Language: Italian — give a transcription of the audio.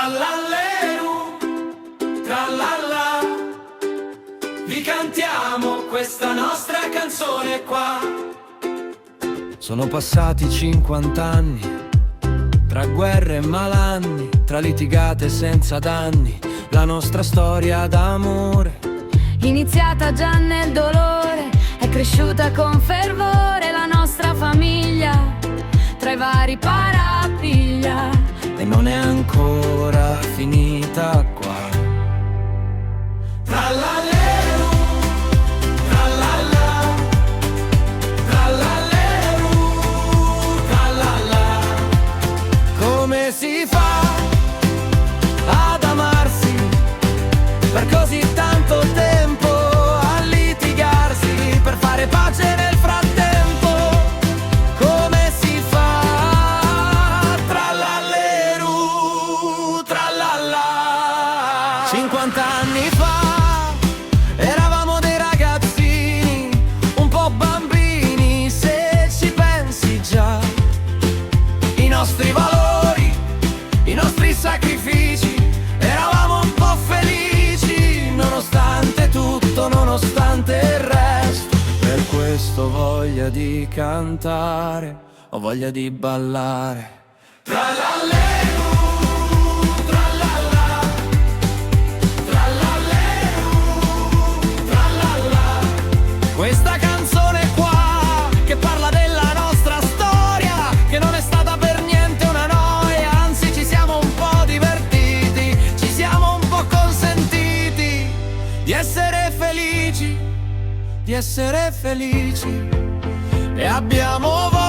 Trallallero, trallalla, vi cantiamo questa nostra canzone qua. Sono passati 50 anni, tra guerre e malanni, tra litigate senza danni, la nostra storia d'amore, iniziata già nel dolore, è cresciuta con fervore la nostra famiglia, tra i vari parapiglia. e non è ancora finita qua. Trallallero, trallalla, trallallero, trallalla. Come si fa ad amarsi per così tanto tempo, a litigarsi per fare pace nel frattempo? Come si fa? Trallallero, trallalla. 50 anni fa eravamo dei ragazzini, un po' bambini, se ci pensi già. I nostri valori, i nostri sacrifici, eravamo un po' felici, nonostante tutto, nonostante il resto. Per questo ho voglia di cantare, ho voglia di ballare. Trallallero, trallalla, trallallero, trallalla. Questa canzone qua, che parla della nostra storia, che non è stata per niente una noia, anzi ci siamo un po' divertiti, ci siamo un po' consentiti di essere felici, di essere felici, e abbiamo voglia